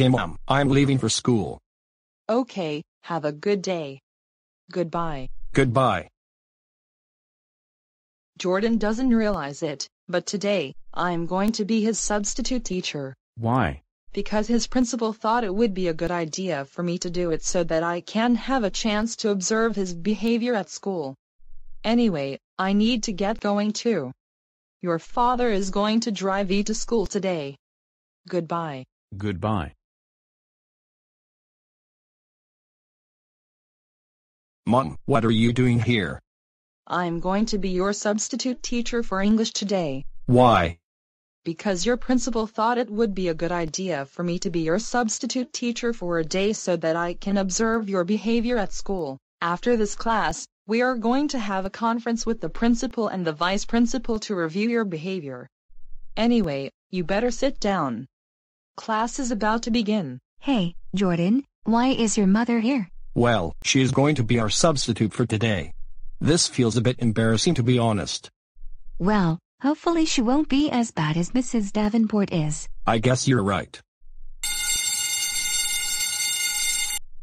Okay, Mom, I'm leaving for school. Okay, have a good day. Goodbye. Goodbye. Jordan doesn't realize it, but today, I'm going to be his substitute teacher. Why? Because his principal thought it would be a good idea for me to do it so that I can have a chance to observe his behavior at school. Anyway, I need to get going too. Your father is going to drive you to school today. Goodbye. Goodbye. Mom, what are you doing here? I'm going to be your substitute teacher for English today. Why? Because your principal thought it would be a good idea for me to be your substitute teacher for a day so that I can observe your behavior at school. After this class, we are going to have a conference with the principal and the vice principal to review your behavior. Anyway, you better sit down. Class is about to begin. Hey, Jordan, why is your mother here? Well, she is going to be our substitute for today. This feels a bit embarrassing, to be honest. Well, hopefully she won't be as bad as Mrs. Davenport is. I guess you're right.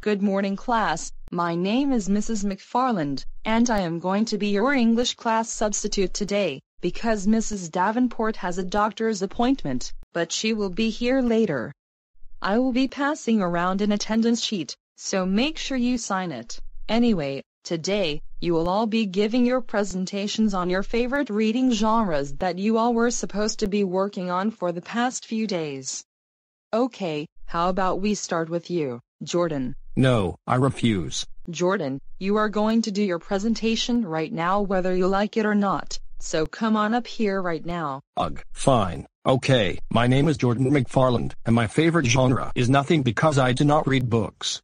Good morning, class. My name is Mrs. McFarland, and I am going to be your English class substitute today, because Mrs. Davenport has a doctor's appointment, but she will be here later. I will be passing around an attendance sheet, so make sure you sign it. Anyway, today, you will all be giving your presentations on your favorite reading genres that you all were supposed to be working on for the past few days. Okay, how about we start with you, Jordan? No, I refuse. Jordan, you are going to do your presentation right now whether you like it or not, so come on up here right now. Ugh, fine. Okay, my name is Jordan McFarland, and my favorite genre is nothing because I do not read books.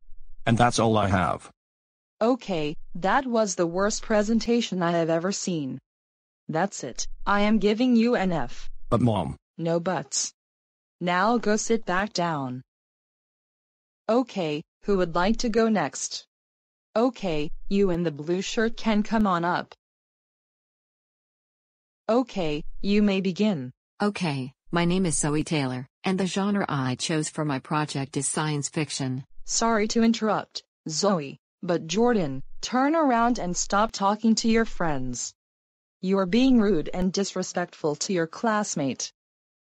And that's all I have. Okay, that was the worst presentation I have ever seen. That's it. I am giving you an F. But Mom. No buts. Now go sit back down. Okay, who would like to go next? Okay, you in the blue shirt can come on up. Okay, you may begin. Okay, my name is Zoe Taylor, and the genre I chose for my project is science fiction. Sorry to interrupt, Zoe, but Jordan, turn around and stop talking to your friends. You are being rude and disrespectful to your classmate.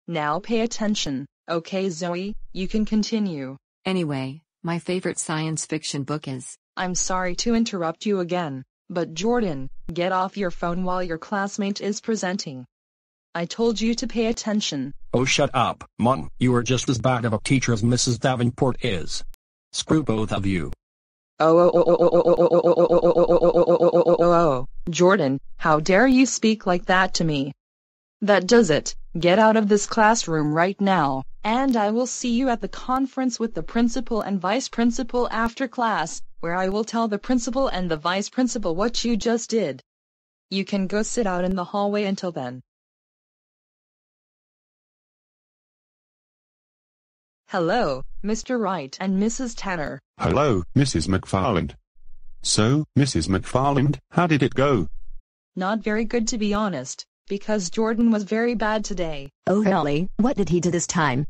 Now pay attention, okay Zoe, you can continue. Anyway, my favorite science fiction book is... I'm sorry to interrupt you again, but Jordan, get off your phone while your classmate is presenting. I told you to pay attention. Oh, shut up, Mom. You are just as bad of a teacher as Mrs. Davenport is. Screw both of you. Oh, Jordan, how dare you speak like that to me? That does it. Get out of this classroom right now, and I will see you at the conference with the principal and vice principal after class, where I will tell the principal and the vice principal what you just did. You can go sit out in the hallway until then. Hello, Mr. Wright and Mrs. Tanner. Hello, Mrs. McFarland. So, Mrs. McFarland, how did it go? Not very good, to be honest, because Jordan was very bad today. Oh really? What did he do this time?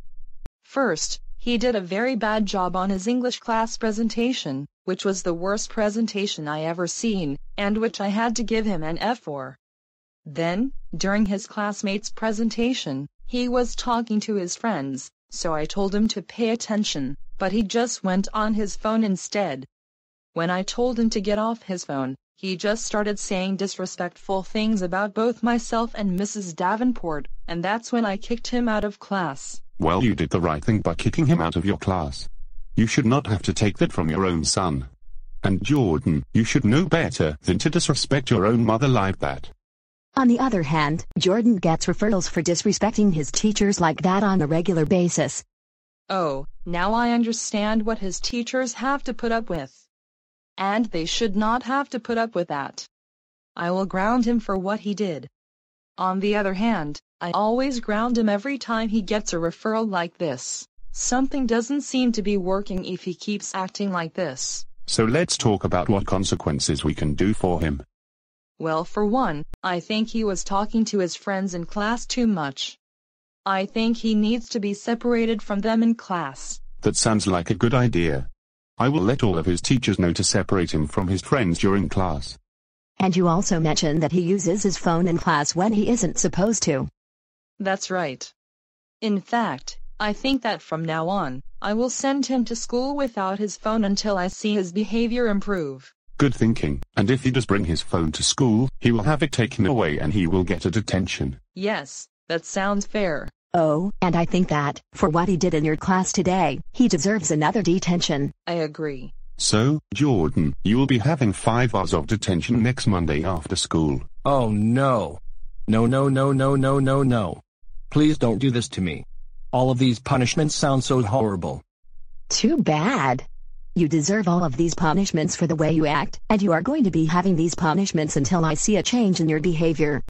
First, he did a very bad job on his English class presentation, which was the worst presentation I ever seen, and which I had to give him an F for. Then, during his classmates' presentation, he was talking to his friends, so I told him to pay attention, but he just went on his phone instead. When I told him to get off his phone, he just started saying disrespectful things about both myself and Mrs. Davenport, and that's when I kicked him out of class. Well, you did the right thing by kicking him out of your class. You should not have to take that from your own son. And Jordan, you should know better than to disrespect your own mother like that. On the other hand, Jordan gets referrals for disrespecting his teachers like that on a regular basis. Oh, now I understand what his teachers have to put up with. And they should not have to put up with that. I will ground him for what he did. On the other hand, I always ground him every time he gets a referral like this. Something doesn't seem to be working if he keeps acting like this. So let's talk about what consequences we can do for him. Well, for one, I think he was talking to his friends in class too much. I think he needs to be separated from them in class. That sounds like a good idea. I will let all of his teachers know to separate him from his friends during class. And you also mentioned that he uses his phone in class when he isn't supposed to. That's right. In fact, I think that from now on, I will send him to school without his phone until I see his behavior improve. Good thinking, and if he does bring his phone to school, he will have it taken away and he will get a detention. Yes, that sounds fair. Oh, and I think that, for what he did in your class today, he deserves another detention. I agree. So, Jordan, you will be having 5 hours of detention next Monday after school. Oh no. No, no, no, no, no, no, no. Please don't do this to me. All of these punishments sound so horrible. Too bad. You deserve all of these punishments for the way you act, and you are going to be having these punishments until I see a change in your behavior.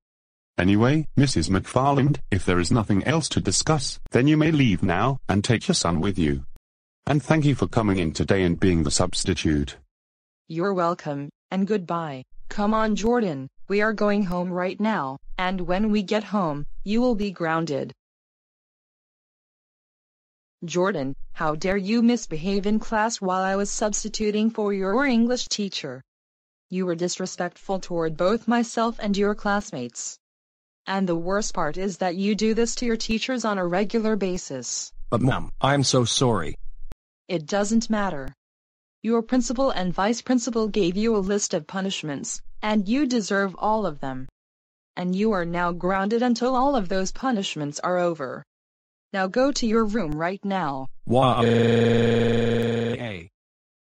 Anyway, Mrs. McFarland, if there is nothing else to discuss, then you may leave now, and take your son with you. And thank you for coming in today and being the substitute. You're welcome, and goodbye. Come on, Jordan, we are going home right now, and when we get home, you will be grounded. Jordan, how dare you misbehave in class while I was substituting for your English teacher? You were disrespectful toward both myself and your classmates. And the worst part is that you do this to your teachers on a regular basis. But Mom, I'm so sorry. It doesn't matter. Your principal and vice principal gave you a list of punishments, and you deserve all of them. And you are now grounded until all of those punishments are over. Now go to your room right now. Why?